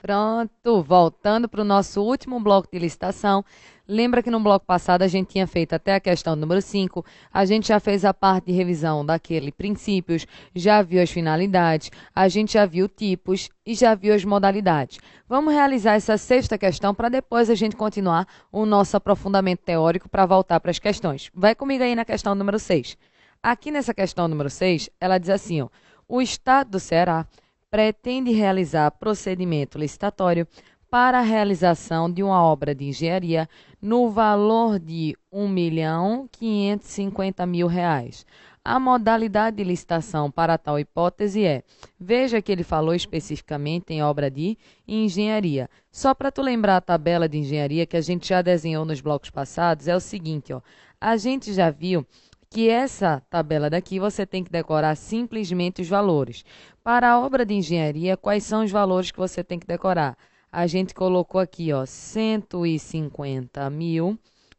Pronto, voltando para o nosso último bloco de licitação. Lembra que no bloco passado a gente tinha feito até a questão número 5. A gente já fez a parte de revisão daquele princípios, já viu as finalidades, a gente já viu tipos e já viu as modalidades. Vamos realizar essa sexta questão para depois a gente continuar o nosso aprofundamento teórico para voltar para as questões. Vai comigo aí na questão número 6. Aqui nessa questão número 6, ela diz assim, ó, o Estado do Ceará pretende realizar procedimento licitatório para a realização de uma obra de engenharia no valor de R$ 1.550.000. A modalidade de licitação para tal hipótese é, veja que ele falou especificamente em obra de engenharia. Só para tu lembrar a tabela de engenharia que a gente já desenhou nos blocos passados, é o seguinte, ó, a gente já viu que essa tabela daqui você tem que decorar simplesmente os valores. Para a obra de engenharia, quais são os valores que você tem que decorar? A gente colocou aqui, ó, 150 mil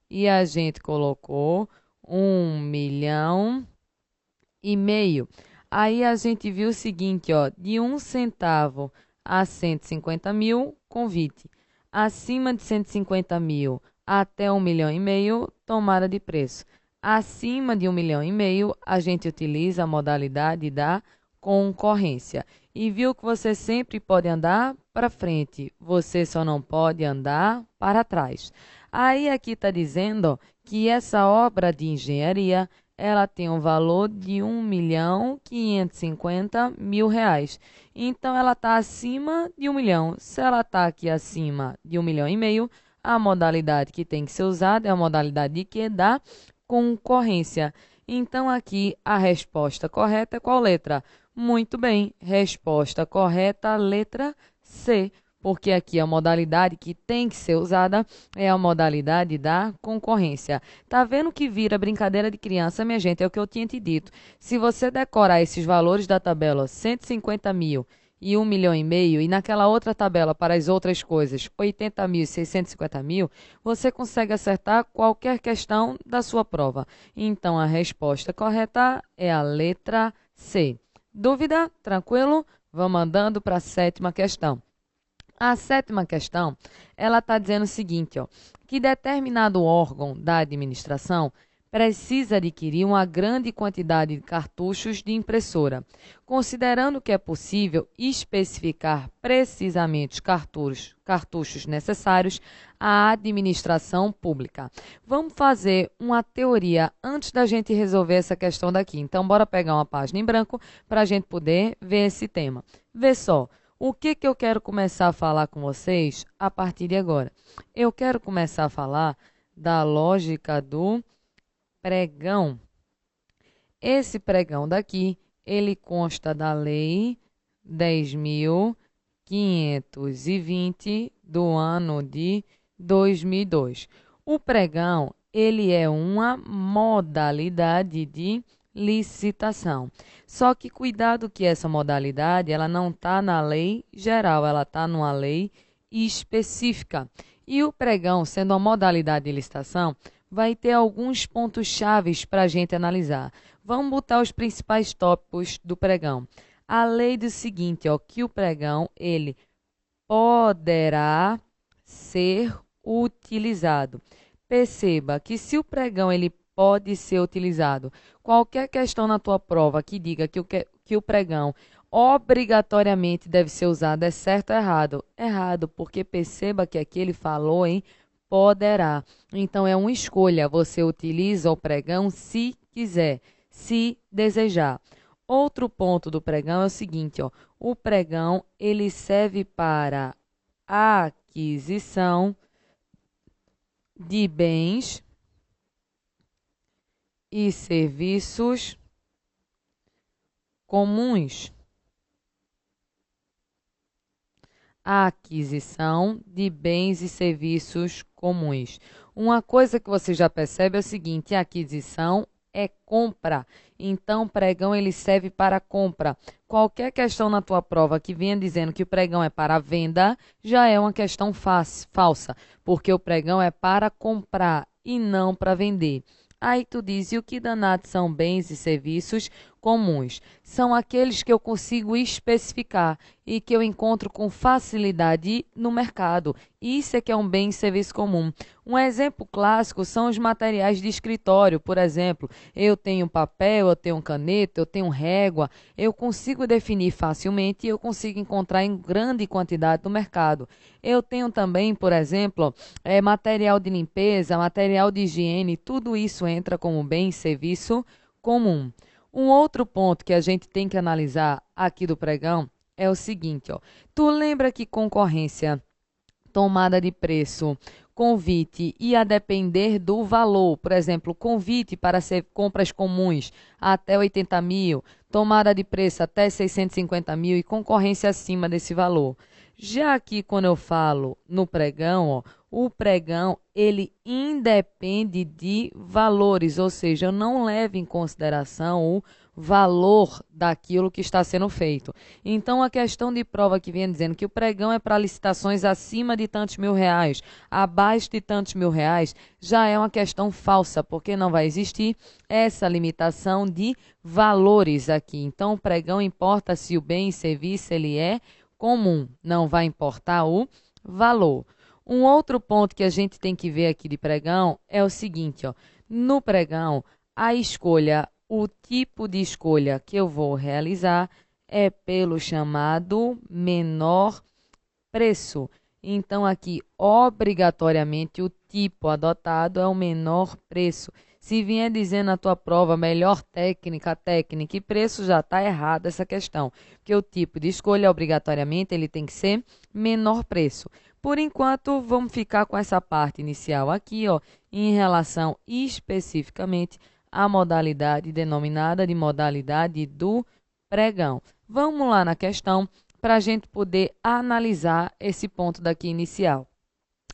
e a gente colocou 1,5 milhão. Aí a gente viu o seguinte, ó, de 1 centavo a 150 mil, convite. Acima de 150 mil até 1,5 milhão, tomada de preço. Acima de 1,5 milhão, a gente utiliza a modalidade da concorrência. E viu que você sempre pode andar para frente, você só não pode andar para trás. Aí aqui está dizendo ó, que essa obra de engenharia ela tem um valor de R$ 1.550.000. Então, ela está acima de 1 milhão. Se ela está aqui acima de 1,5 milhão, a modalidade que tem que ser usada é a modalidade de quê? Da concorrência. Então, aqui a resposta correta é qual letra? Muito bem, resposta correta, letra C, porque aqui a modalidade que tem que ser usada é a modalidade da concorrência. Tá vendo que vira brincadeira de criança, minha gente? É o que eu tinha te dito. Se você decorar esses valores da tabela, 150 mil e 1,5 milhão, e naquela outra tabela para as outras coisas, 80 mil e 650 mil, você consegue acertar qualquer questão da sua prova. Então, a resposta correta é a letra C. Dúvida? Tranquilo? Vamos andando para a sétima questão. A sétima questão, ela está dizendo o seguinte, ó, que determinado órgão da administração precisa adquirir uma grande quantidade de cartuchos de impressora, considerando que é possível especificar precisamente os cartuchos necessários à administração pública. Vamos fazer uma teoria antes da gente resolver essa questão daqui. Então, bora pegar uma página em branco para a gente poder ver esse tema. Vê só. O que eu quero começar a falar com vocês a partir de agora? Eu quero começar a falar da lógica do pregão. Esse pregão daqui, ele consta da Lei 10.520 do ano de 2002. O pregão, ele é uma modalidade de licitação. Só que cuidado que essa modalidade, ela não está na lei geral, ela está numa lei específica. E o pregão, sendo uma modalidade de licitação, vai ter alguns pontos chaves para a gente analisar. Vamos botar os principais tópicos do pregão. A lei diz o seguinte, ó, que o pregão, ele poderá ser utilizado. Perceba que se o pregão ele pode ser utilizado, qualquer questão na tua prova que diga que o pregão obrigatoriamente deve ser usado, é certo ou errado? Errado, porque perceba que aqui ele falou em poderá. Então, é uma escolha. Você utiliza o pregão se quiser, se desejar. Outro ponto do pregão é o seguinte, ó, o pregão ele serve para aquisição de bens e serviços comuns. A aquisição de bens e serviços comuns. Uma coisa que você já percebe é o seguinte, a aquisição é compra. Então, o pregão ele serve para compra. Qualquer questão na tua prova que venha dizendo que o pregão é para venda, já é uma questão falsa, porque o pregão é para comprar e não para vender. Aí tu diz, e o que danado são bens e serviços comuns são aqueles que eu consigo especificar e que eu encontro com facilidade no mercado. Isso é que é um bem e serviço comum. Um exemplo clássico são os materiais de escritório. Por exemplo, eu tenho papel, eu tenho caneta, eu tenho régua. Eu consigo definir facilmente e eu consigo encontrar em grande quantidade no mercado. Eu tenho também, por exemplo, material de limpeza, material de higiene. Tudo isso entra como bem e serviço comum. Um outro ponto que a gente tem que analisar aqui do pregão é o seguinte, ó. Tu lembra que concorrência, tomada de preço, convite e a depender do valor, por exemplo, convite para ser compras comuns até 80 mil, tomada de preço até 650 mil e concorrência acima desse valor. Já aqui, quando eu falo no pregão, ó, o pregão, ele independe de valores, ou seja, eu não levo em consideração o valor daquilo que está sendo feito. Então, a questão de prova que vem dizendo que o pregão é para licitações acima de tantos mil reais, abaixo de tantos mil reais, já é uma questão falsa, porque não vai existir essa limitação de valores aqui. Então, o pregão importa se o bem e serviço ele é comum, não vai importar o valor. Um outro ponto que a gente tem que ver aqui de pregão é o seguinte, ó, no pregão, a escolha, o tipo de escolha que eu vou realizar é pelo chamado menor preço. Então, aqui, obrigatoriamente, o tipo adotado é o menor preço. Se vier dizendo na tua prova melhor técnica e preço, já está errado essa questão. Porque o tipo de escolha, obrigatoriamente, ele tem que ser menor preço. Por enquanto, vamos ficar com essa parte inicial aqui, ó, em relação especificamente à modalidade denominada de modalidade do pregão. Vamos lá na questão para a gente poder analisar esse ponto daqui inicial.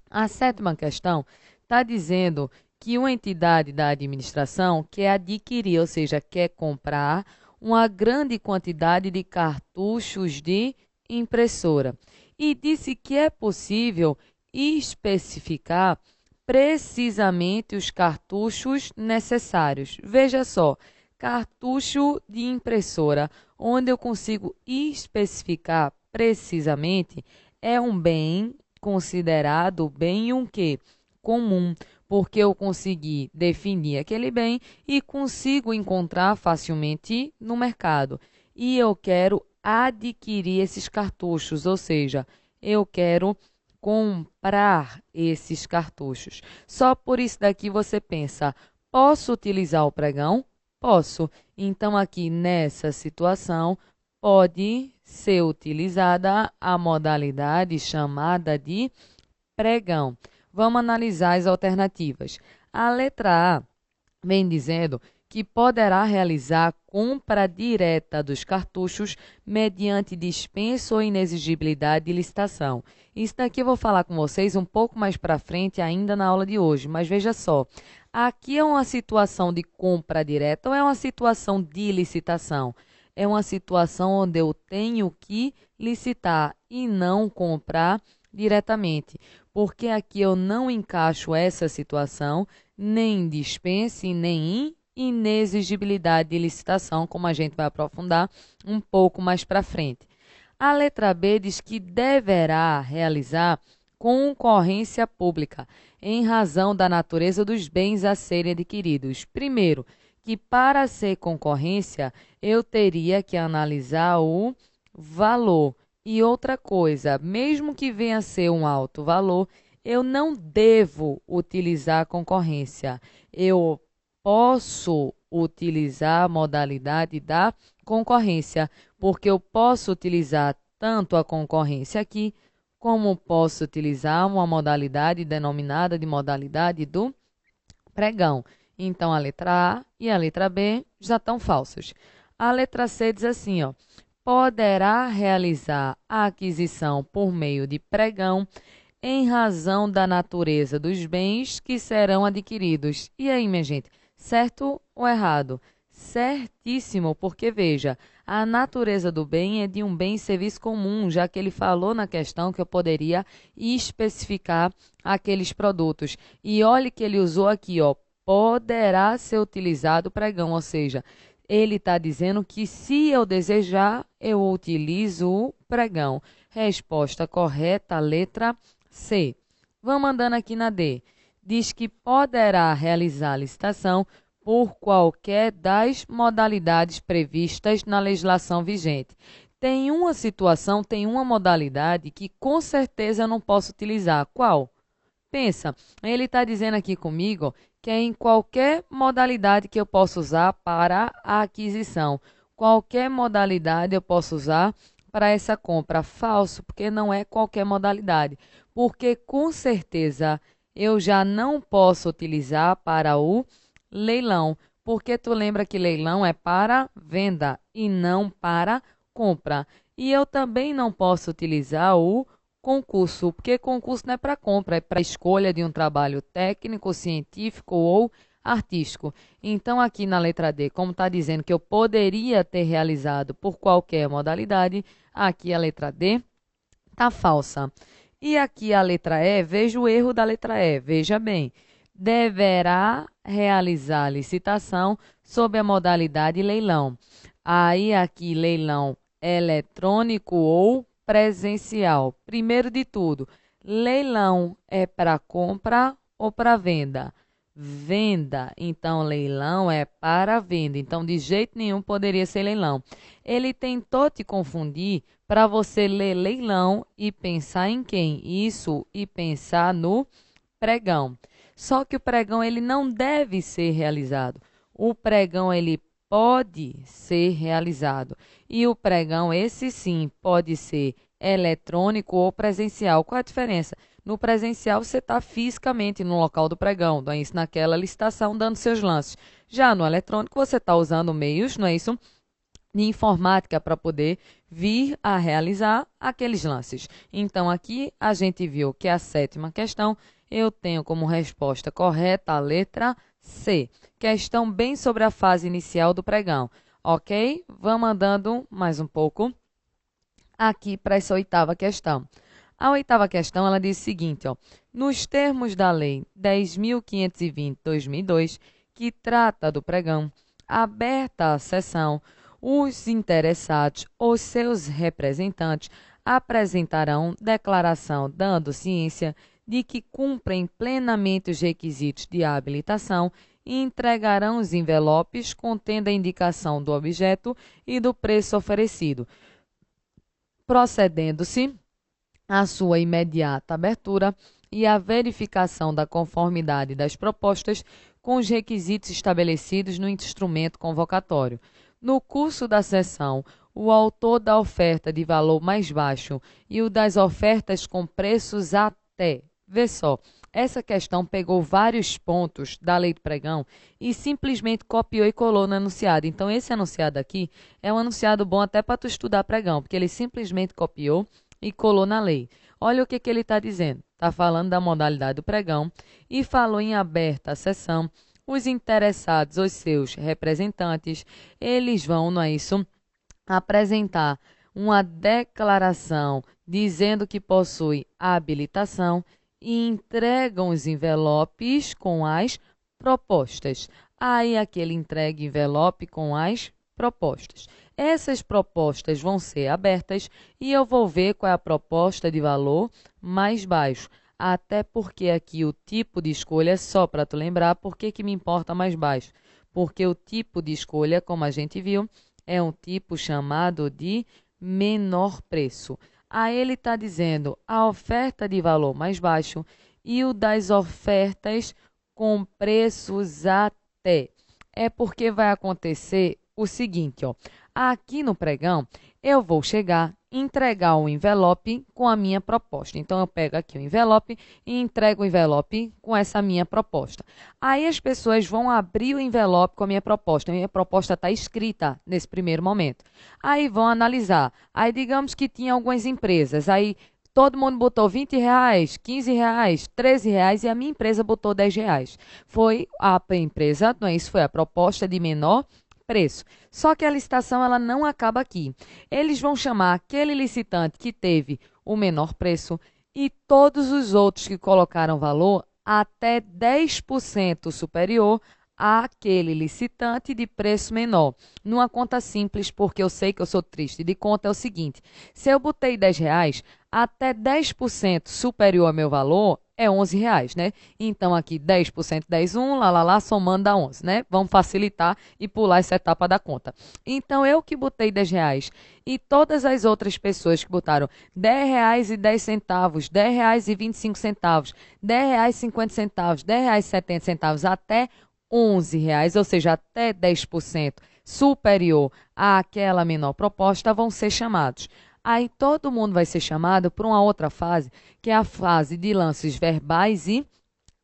A sétima questão está dizendo que uma entidade da administração quer adquirir, ou seja, quer comprar uma grande quantidade de cartuchos de impressora. E disse que é possível especificar precisamente os cartuchos necessários. Veja só, cartucho de impressora, onde eu consigo especificar precisamente, é um bem considerado bem um quê? Comum, porque eu consegui definir aquele bem e consigo encontrar facilmente no mercado. E eu quero adquirir esses cartuchos, ou seja, eu quero comprar esses cartuchos. Só por isso daqui você pensa, posso utilizar o pregão? Posso. Então, aqui nessa situação, pode ser utilizada a modalidade chamada de pregão. Vamos analisar as alternativas. A letra A vem dizendo que poderá realizar compra direta dos cartuchos mediante dispensa ou inexigibilidade de licitação. Isso daqui eu vou falar com vocês um pouco mais para frente ainda na aula de hoje, mas veja só, aqui é uma situação de compra direta ou é uma situação de licitação? É uma situação onde eu tenho que licitar e não comprar diretamente, porque aqui eu não encaixo essa situação nem em dispensa e nem em inexigibilidade de licitação, como a gente vai aprofundar um pouco mais para frente. A letra B diz que deverá realizar concorrência pública em razão da natureza dos bens a serem adquiridos. Primeiro, que para ser concorrência, eu teria que analisar o valor. E outra coisa, mesmo que venha a ser um alto valor, eu não devo utilizar a concorrência. Eu posso utilizar a modalidade da concorrência, porque eu posso utilizar tanto a concorrência aqui, como posso utilizar uma modalidade denominada de modalidade do pregão. Então, a letra A e a letra B já estão falsas. A letra C diz assim, ó, poderá realizar a aquisição por meio de pregão em razão da natureza dos bens que serão adquiridos. E aí, minha gente, certo ou errado? Certíssimo, porque veja, a natureza do bem é de um bem e serviço comum, já que ele falou na questão que eu poderia especificar aqueles produtos. E olhe que ele usou aqui, ó, poderá ser utilizado o pregão, ou seja, Ele está dizendo que se eu desejar, eu utilizo o pregão. Resposta correta, letra C. Vamos andando aqui na D. Diz que poderá realizar a licitação por qualquer das modalidades previstas na legislação vigente. Tem uma situação, tem uma modalidade que com certeza eu não posso utilizar. Qual? Pensa, ele está dizendo aqui comigo que é em qualquer modalidade que eu posso usar para a aquisição. Qualquer modalidade eu posso usar para essa compra. Falso, porque não é qualquer modalidade. Porque com certeza eu já não posso utilizar para o leilão. Porque tu lembra que leilão é para venda e não para compra. E eu também não posso utilizar o concurso, porque concurso não é para compra, é para escolha de um trabalho técnico, científico ou artístico. Então, aqui na letra D, como está dizendo que eu poderia ter realizado por qualquer modalidade, aqui a letra D está falsa. E aqui a letra E, veja o erro da letra E, veja bem. Deverá realizar a licitação sob a modalidade leilão. Aí aqui leilão eletrônico ou presencial. Primeiro de tudo, leilão é para compra ou para venda? Venda. Então, leilão é para venda. Então, de jeito nenhum poderia ser leilão. Ele tentou te confundir para você ler leilão e pensar em quem? Isso e pensar no pregão. Só que o pregão ele não deve ser realizado. O pregão ele pode ser realizado. E o pregão, esse sim, pode ser eletrônico ou presencial. Qual a diferença? No presencial, você está fisicamente no local do pregão, não é isso? Naquela licitação, dando seus lances. Já no eletrônico, você está usando meios, não é isso? De informática para poder vir a realizar aqueles lances. Então, aqui a gente viu que a 7ª questão eu tenho como resposta correta a letra C. Questão bem sobre a fase inicial do pregão. Ok? Vamos andando mais um pouco aqui para essa 8ª questão. A 8ª questão, ela diz o seguinte, ó, nos termos da Lei 10.520/2002, que trata do pregão, aberta a sessão, os interessados ou seus representantes apresentarão declaração dando ciência de que cumprem plenamente os requisitos de habilitação e entregarão os envelopes contendo a indicação do objeto e do preço oferecido, procedendo-se à sua imediata abertura e à verificação da conformidade das propostas com os requisitos estabelecidos no instrumento convocatório. No curso da sessão, o autor da oferta de valor mais baixo e o das ofertas com preços até. Vê só, essa questão pegou vários pontos da lei do pregão e simplesmente copiou e colou no enunciado. Então, esse enunciado aqui é um enunciado bom até para tu estudar pregão, porque ele simplesmente copiou e colou na lei. Olha o que ele está dizendo. Está falando da modalidade do pregão e falou em aberta a sessão. Os interessados, os seus representantes, eles vão, não é isso, apresentar uma declaração dizendo que possui habilitação e entregam os envelopes com as propostas. Aí aquele entrega envelope com as propostas. Essas propostas vão ser abertas e eu vou ver qual é a proposta de valor mais baixo. Até porque aqui o tipo de escolha, só para tu lembrar, por que me importa mais baixo? Porque o tipo de escolha, como a gente viu, é um tipo chamado de menor preço. Aí ele está dizendo a oferta de valor mais baixo e o das ofertas com preços até. É porque vai acontecer o seguinte, ó. Aqui no pregão, eu vou chegar, entregar o envelope com a minha proposta. Então, eu pego aqui o envelope e entrego o envelope com essa minha proposta. Aí as pessoas vão abrir o envelope com a minha proposta. A minha proposta está escrita nesse primeiro momento. Aí vão analisar. Aí digamos que tinha algumas empresas. Aí todo mundo botou R$20, R$15, R$13 e a minha empresa botou R$10. Foi a empresa, não é isso? Foi a proposta de menor preço. Só que a licitação ela não acaba aqui. Eles vão chamar aquele licitante que teve o menor preço e todos os outros que colocaram valor até 10% superior àquele licitante de preço menor. Numa conta simples, porque eu sei que eu sou triste de conta, é o seguinte: se eu botei R$ 10, até 10% superior ao meu valor é R$ 11, né? Então, aqui 10%, 10, 1, lá, somando dá 11, né? Vamos facilitar e pular essa etapa da conta. Então, eu que botei R$ 10 e todas as outras pessoas que botaram R$ 10,10, R$ 10,25, R$ 10,50, R$ 10,70 até R$ 11, ou seja, até 10% superior àquela menor proposta, vão ser chamados. Aí todo mundo vai ser chamado para uma outra fase, que é a fase de lances verbais e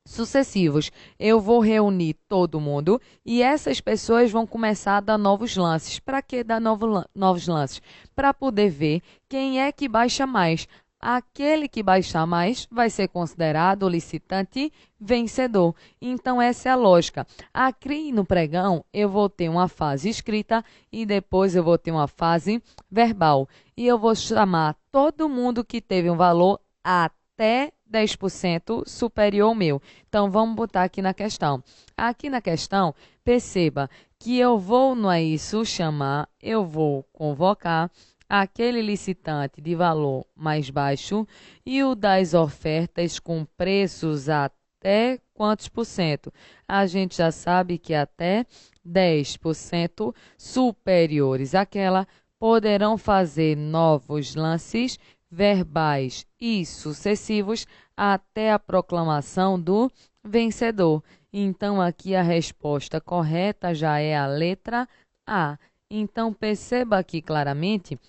sucessivos. Eu vou reunir todo mundo e essas pessoas vão começar a dar novos lances. Para que dar novos lances? Para poder ver quem é que baixa mais. Aquele que baixar mais vai ser considerado o licitante vencedor. Então, essa é a lógica. Aqui no pregão, eu vou ter uma fase escrita e depois eu vou ter uma fase verbal. E eu vou chamar todo mundo que teve um valor até 10% superior ao meu. Então, vamos botar aqui na questão. Aqui na questão, perceba que eu vou, não é isso, chamar, eu vou convocar aquele licitante de valor mais baixo e o das ofertas com preços até quantos por cento? A gente já sabe que até 10% superiores àquela poderão fazer novos lances verbais e sucessivos até a proclamação do vencedor. Então, aqui a resposta correta já é a letra A. Então, perceba aqui claramente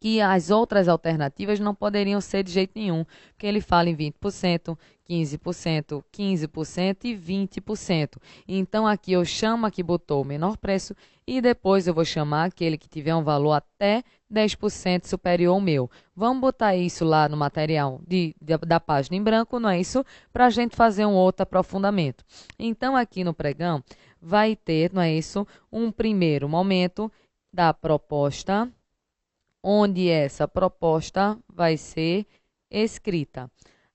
que as outras alternativas não poderiam ser de jeito nenhum, porque ele fala em 20%, 15%, 15% e 20%. Então, aqui eu chamo a que botou o menor preço e depois eu vou chamar aquele que tiver um valor até 10% superior ao meu. Vamos botar isso lá no material da página em branco, não é isso? Para a gente fazer um outro aprofundamento. Então, aqui no pregão, vai ter, não é isso? Um primeiro momento da proposta, onde essa proposta vai ser escrita.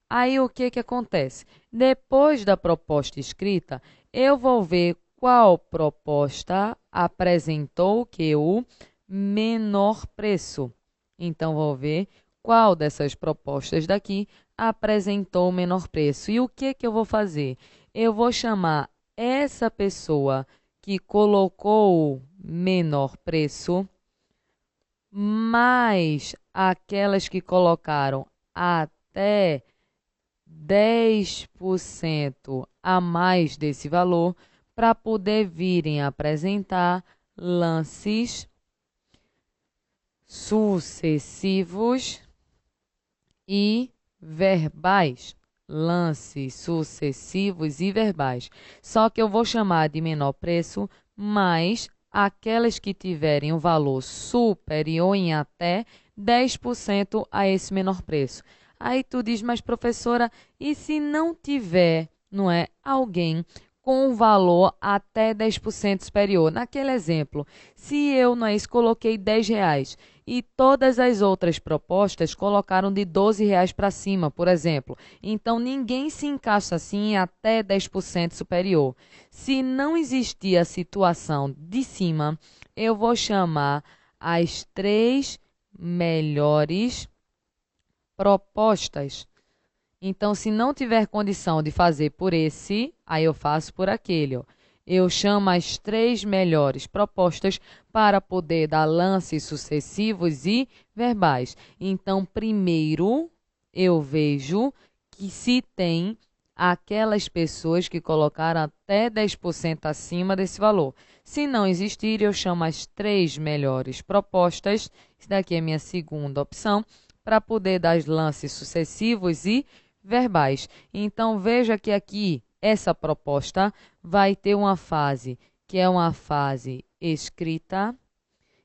Aí, o que acontece? Depois da proposta escrita, eu vou ver qual proposta apresentou o menor preço. Então, vou ver qual dessas propostas daqui apresentou o menor preço. E o que eu vou fazer? Eu vou chamar essa pessoa que colocou o menor preço mais aquelas que colocaram até 10% a mais desse valor para poder virem apresentar lances sucessivos e verbais. Lances sucessivos e verbais. Só que eu vou chamar de menor preço mais aquelas que tiverem um valor superior em até 10% a esse menor preço. Aí tu diz, mas professora, e se não tiver, não é, alguém com um valor até 10% superior? Naquele exemplo, se eu, não é isso, coloquei R$ 10 e todas as outras propostas colocaram de R$ 12 para cima, por exemplo. Então, ninguém se encaixa assim em até 10% superior. Se não existir a situação de cima, eu vou chamar as 3 melhores propostas. Então, se não tiver condição de fazer por esse, aí eu faço por aquele, ó. Eu chamo as 3 melhores propostas para poder dar lances sucessivos e verbais. Então, primeiro, eu vejo que se tem aquelas pessoas que colocaram até 10% acima desse valor. Se não existir, eu chamo as 3 melhores propostas. Isso daqui é a minha segunda opção, para poder dar lances sucessivos e verbais. Então, veja que aqui essa proposta vai ter uma fase que é uma fase escrita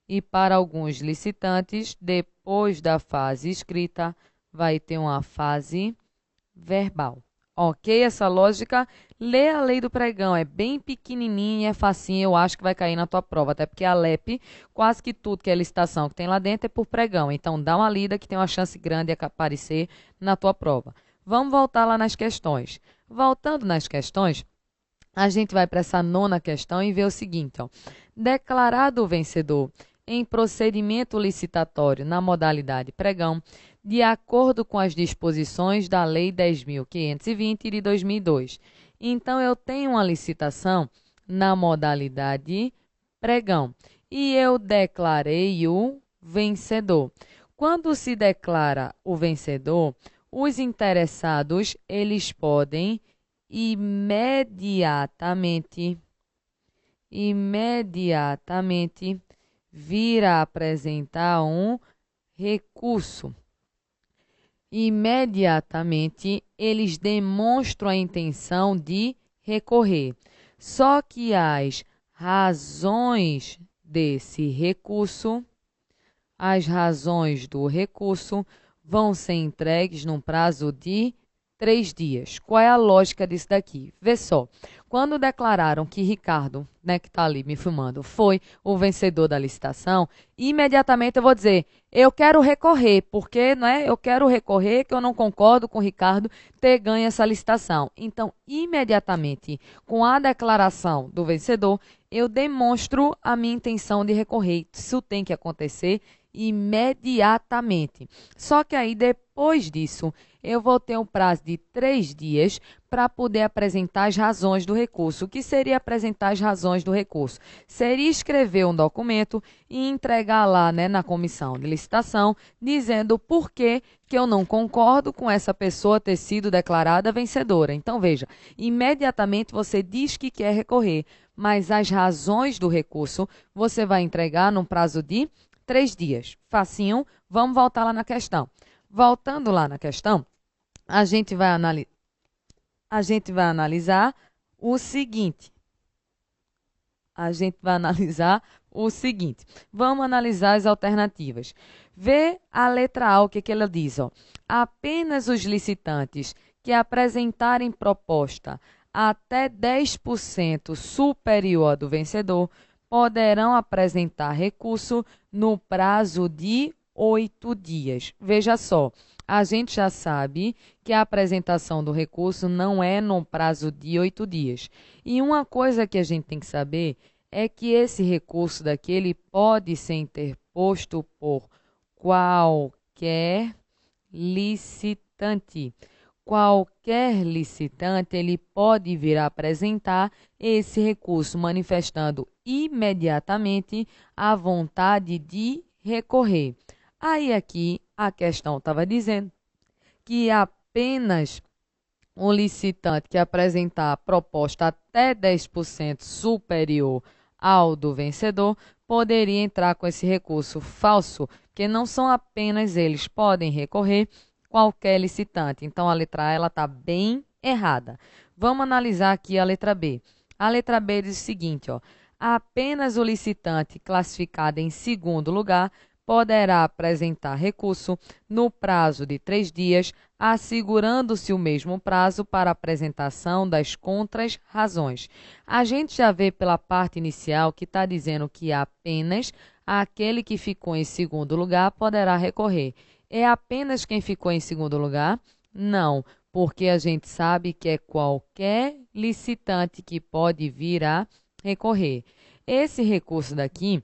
e para alguns licitantes, depois da fase escrita, vai ter uma fase verbal. Ok? Essa lógica, lê a lei do pregão, é bem pequenininha, é facinho, eu acho que vai cair na tua prova, até porque a LEP, quase que tudo que é licitação que tem lá dentro é por pregão, então dá uma lida que tem uma chance grande de aparecer na tua prova. Vamos voltar lá nas questões. Voltando nas questões, A gente vai para essa nona questão e vê o seguinte, ó. Declarado o vencedor em procedimento licitatório na modalidade pregão, de acordo com as disposições da Lei 10.520 de 2002. Então, eu tenho uma licitação na modalidade pregão e eu declarei o vencedor. Quando se declara o vencedor, os interessados, eles podem imediatamente vir a apresentar um recurso. Imediatamente eles demonstram a intenção de recorrer. Só que as razões desse recurso, as razões do recurso vão ser entregues num prazo de 3 dias. Qual é a lógica disso daqui? Vê só, quando declararam que Ricardo, né, que está ali me filmando, foi o vencedor da licitação, imediatamente eu vou dizer, eu quero recorrer, porque eu quero recorrer que eu não concordo com o Ricardo ter ganho essa licitação. Então, imediatamente, com a declaração do vencedor, eu demonstro a minha intenção de recorrer. Isso tem que acontecer imediatamente. Só que aí, depois disso, eu vou ter um prazo de 3 dias para poder apresentar as razões do recurso. O que seria apresentar as razões do recurso? Seria escrever um documento e entregar lá, né, na comissão de licitação, dizendo por que eu não concordo com essa pessoa ter sido declarada vencedora. Então, veja, imediatamente você diz que quer recorrer, mas as razões do recurso você vai entregar num prazo de 3 dias. Facinho, vamos voltar lá na questão. Voltando lá na questão, a gente vai analisar o seguinte. Vamos analisar as alternativas. Vê a letra A, o que ela diz, ó. Apenas os licitantes que apresentarem proposta até 10% superior à do vencedor poderão apresentar recurso no prazo de 8 dias. Veja só, a gente já sabe que a apresentação do recurso não é no prazo de 8 dias. E uma coisa que a gente tem que saber é que esse recurso daqui ele pode ser interposto por qualquer licitante. Qualquer licitante ele pode vir a apresentar esse recurso, manifestando imediatamente a vontade de recorrer. Aí aqui a questão estava dizendo que apenas um licitante que apresentar a proposta até 10% superior ao do vencedor poderia entrar com esse recurso. Falso, porque não são apenas eles, podem recorrer qualquer licitante. Então, a letra A ela está bem errada. Vamos analisar aqui a letra B. A letra B diz o seguinte, ó, apenas o licitante classificado em segundo lugar poderá apresentar recurso no prazo de 3 dias, assegurando-se o mesmo prazo para apresentação das contras-razões. A gente já vê pela parte inicial que está dizendo que apenas aquele que ficou em segundo lugar poderá recorrer. É apenas quem ficou em segundo lugar? Não, porque a gente sabe que é qualquer licitante que pode vir a recorrer. Esse recurso daqui,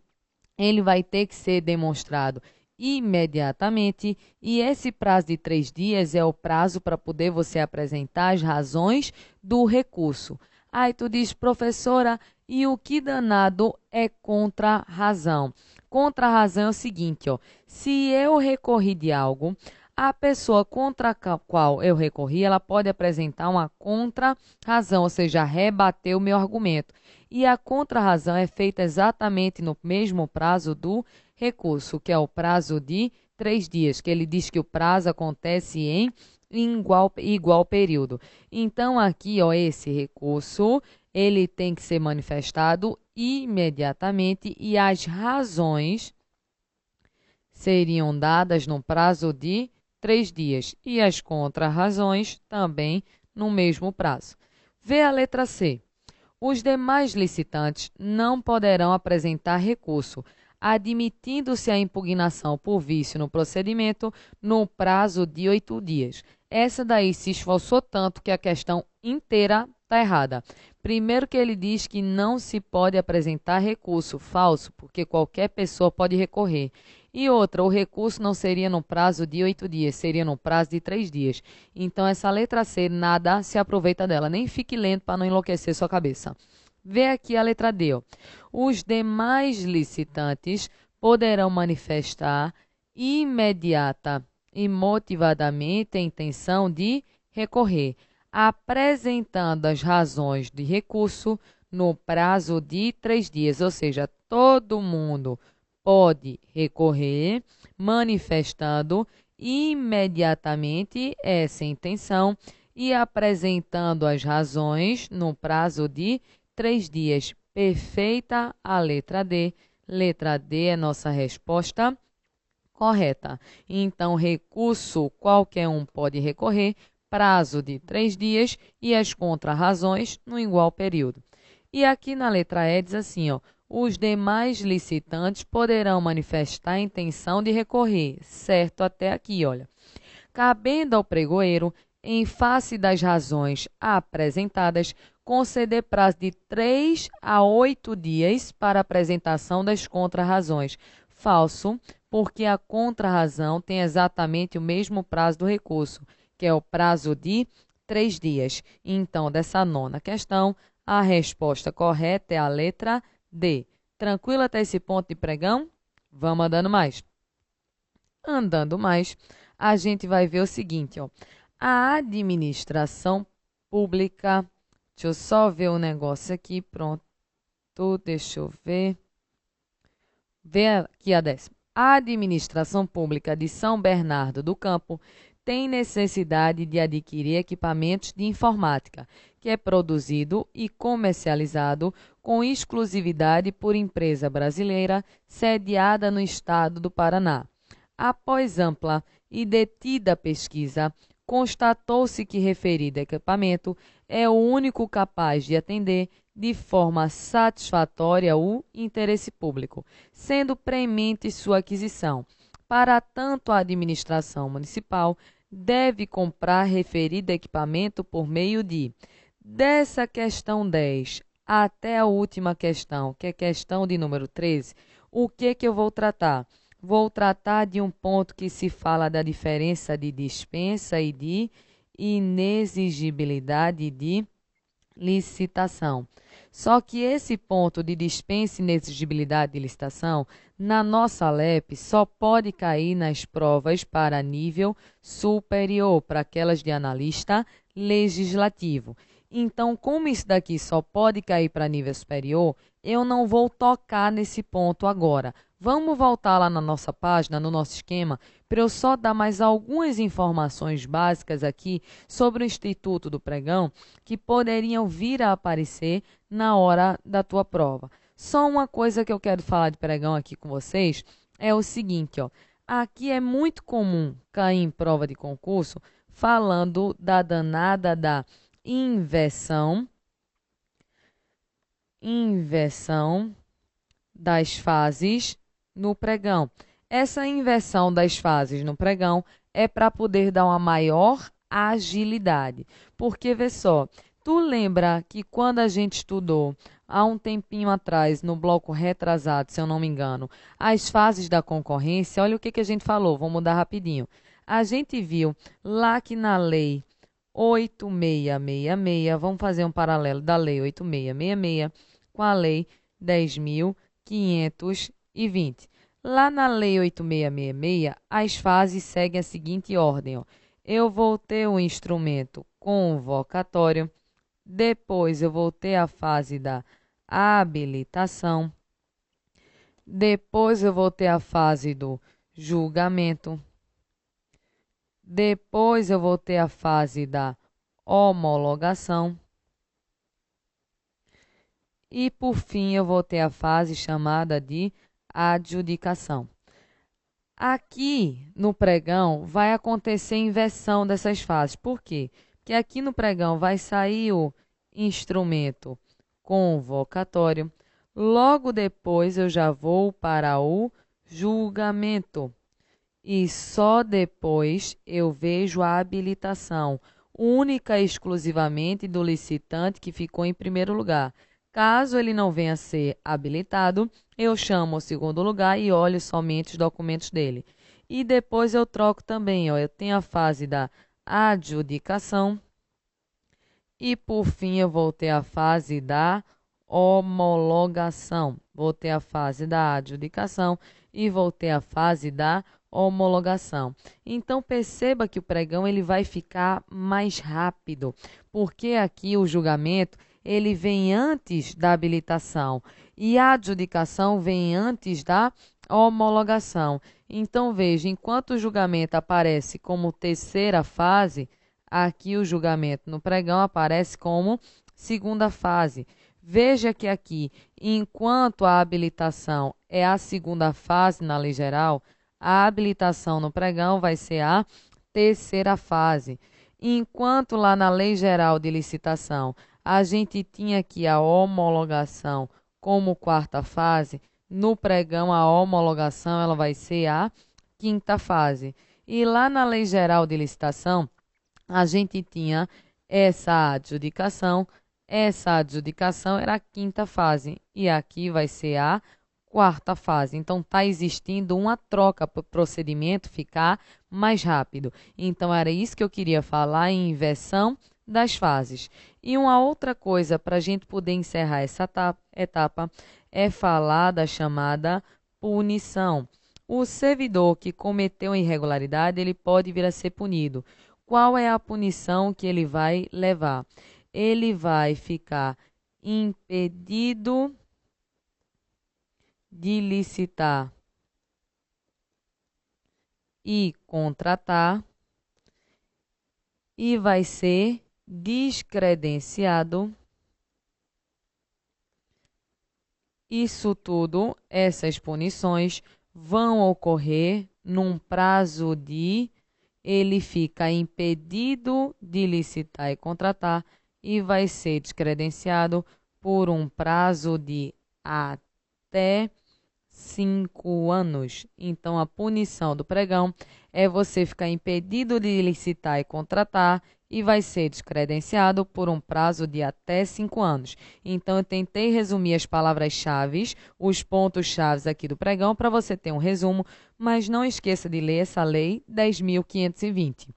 ele vai ter que ser demonstrado imediatamente e esse prazo de 3 dias é o prazo para poder você apresentar as razões do recurso. Aí tu diz, professora, e o que danado é contra-razão? Contra-razão é o seguinte, ó, se eu recorri de algo, a pessoa contra a qual eu recorri, ela pode apresentar uma contra-razão, ou seja, rebater o meu argumento. E a contra-razão é feita exatamente no mesmo prazo do recurso, que é o prazo de 3 dias, que ele diz que o prazo acontece em igual período. Então, aqui, ó, esse recurso, ele tem que ser manifestado imediatamente e as razões seriam dadas no prazo de 3 dias e as contra-razões também no mesmo prazo. Vê a letra C. Os demais licitantes não poderão apresentar recurso, admitindo-se a impugnação por vício no procedimento no prazo de 8 dias. Essa daí se esforçou tanto que a questão inteira Está errada. Primeiro que ele diz que não se pode apresentar recurso. Falso, porque qualquer pessoa pode recorrer. E outra, o recurso não seria no prazo de 8 dias, seria no prazo de 3 dias. Então, essa letra C, nada se aproveita dela. Nem fique lento para não enlouquecer sua cabeça. Vê aqui a letra D. Ó. Os demais licitantes poderão manifestar imediata e motivadamente a intenção de recorrer, apresentando as razões de recurso no prazo de 3 dias. Ou seja, todo mundo pode recorrer, manifestando imediatamente essa intenção e apresentando as razões no prazo de 3 dias. Perfeita a letra D. Letra D é nossa resposta correta. Então, recurso qualquer um pode recorrer, prazo de 3 dias e as contrarrazões no igual período. E aqui na letra E diz assim, ó, os demais licitantes poderão manifestar a intenção de recorrer, certo até aqui, olha. Cabendo ao pregoeiro, em face das razões apresentadas, conceder prazo de 3 a 8 dias para apresentação das contrarrazões. Falso, porque a contrarrazão tem exatamente o mesmo prazo do recurso, que é o prazo de 3 dias. Então, dessa nona questão, a resposta correta é a letra D. Tranquilo até esse ponto de pregão? Vamos andando mais. Andando mais, a gente vai ver o seguinte, ó. A administração pública, deixa eu só ver o negócio aqui, pronto, deixa eu ver. Vê aqui a 10ª. A administração pública de São Bernardo do Campo tem necessidade de adquirir equipamentos de informática, que é produzido e comercializado com exclusividade por empresa brasileira sediada no estado do Paraná. Após ampla e detida pesquisa, constatou-se que referido equipamento é o único capaz de atender de forma satisfatória o interesse público, sendo premente sua aquisição. Para tanto, a administração municipal deve comprar referido equipamento por meio de, dessa questão 10 até a última questão, que é questão de número 13, o que eu vou tratar? Vou tratar de um ponto que se fala da diferença de dispensa e de inexigibilidade de licitação. Só que esse ponto de dispensa e inexigibilidade de licitação, na nossa LEP, só pode cair nas provas para nível superior, para aquelas de analista legislativo. Então, como isso daqui só pode cair para nível superior, eu não vou tocar nesse ponto agora. Vamos voltar lá na nossa página, no nosso esquema, para eu só dar mais algumas informações básicas aqui sobre o Instituto do Pregão que poderiam vir a aparecer na hora da tua prova. Só uma coisa que eu quero falar de pregão aqui com vocês é o seguinte, ó. Aqui é muito comum cair em prova de concurso falando da danada da inversão das fases no pregão. Essa inversão das fases no pregão é para poder dar uma maior agilidade. Porque, vê só, tu lembra que quando a gente estudou há um tempinho atrás, no bloco retrasado, se eu não me engano, as fases da concorrência, olha o que a gente falou, vou mudar rapidinho. A gente viu lá que na lei 8666, vamos fazer um paralelo da lei 8666 com a lei 10.520. Lá na lei 8666, as fases seguem a seguinte ordem, ó. Eu vou ter o instrumento convocatório, depois eu vou ter a fase da habilitação, depois eu vou ter a fase do julgamento, depois eu vou ter a fase da homologação e, por fim, eu vou ter a fase chamada de adjudicação. Aqui no pregão vai acontecer inversão dessas fases. Por quê? Porque aqui no pregão vai sair o instrumento convocatório, logo depois eu já vou para o julgamento e só depois eu vejo a habilitação. única e exclusivamente do licitante que ficou em primeiro lugar. Caso ele não venha a ser habilitado, eu chamo o segundo lugar e olho somente os documentos dele. E depois eu troco também, ó, eu tenho a fase da adjudicação e, por fim, eu vou ter a fase da homologação. Vou ter a fase da adjudicação e vou ter a fase da homologação. Então, perceba que o pregão ele vai ficar mais rápido, porque aqui o julgamento ele vem antes da habilitação e a adjudicação vem antes da homologação. Então, veja, enquanto o julgamento aparece como terceira fase, aqui o julgamento no pregão aparece como segunda fase. Veja que aqui, enquanto a habilitação é a segunda fase na lei geral, a habilitação no pregão vai ser a terceira fase. Enquanto lá na lei geral de licitação a gente tinha aqui a homologação como quarta fase, no pregão a homologação ela vai ser a quinta fase. E lá na lei geral de licitação a gente tinha essa adjudicação era a quinta fase e aqui vai ser a quarta fase. Então, está existindo uma troca para o procedimento ficar mais rápido. Então, era isso que eu queria falar em inversão das fases. E uma outra coisa para a gente poder encerrar essa etapa é falar da chamada punição. O servidor que cometeu irregularidade, ele pode vir a ser punido. Qual é a punição que ele vai levar? Ele vai ficar impedido de licitar e contratar e vai ser descredenciado. Isso tudo, essas punições vão ocorrer num prazo de ele fica impedido de licitar e contratar e vai ser descredenciado por um prazo de até 5 anos. Então, a punição do pregão é você ficar impedido de licitar e contratar e vai ser descredenciado por um prazo de até 5 anos. Então, eu tentei resumir as palavras-chave, os pontos-chave aqui do pregão, para você ter um resumo, mas não esqueça de ler essa lei 10.520.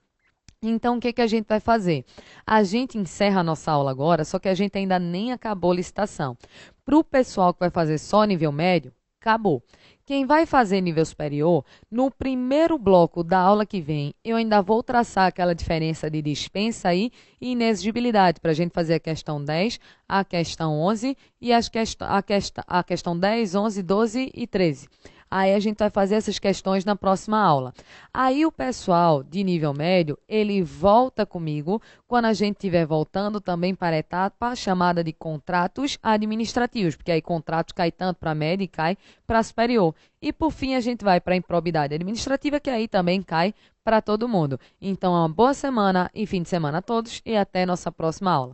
Então, o que a gente vai fazer? A gente encerra a nossa aula agora, só que a gente ainda nem acabou a licitação. Para o pessoal que vai fazer só nível médio, acabou. Quem vai fazer nível superior, no primeiro bloco da aula que vem, eu ainda vou traçar aquela diferença de dispensa e inexigibilidade, para a gente fazer a questão 10, a questão 11 e a questão 10, 11, 12 e 13. Aí a gente vai fazer essas questões na próxima aula. Aí o pessoal de nível médio, ele volta comigo quando a gente estiver voltando também para a etapa chamada de contratos administrativos, porque aí contratos cai tanto para médio e cai para superior. E por fim a gente vai para a improbidade administrativa, que aí também cai para todo mundo. Então, uma boa semana e fim de semana a todos e até nossa próxima aula.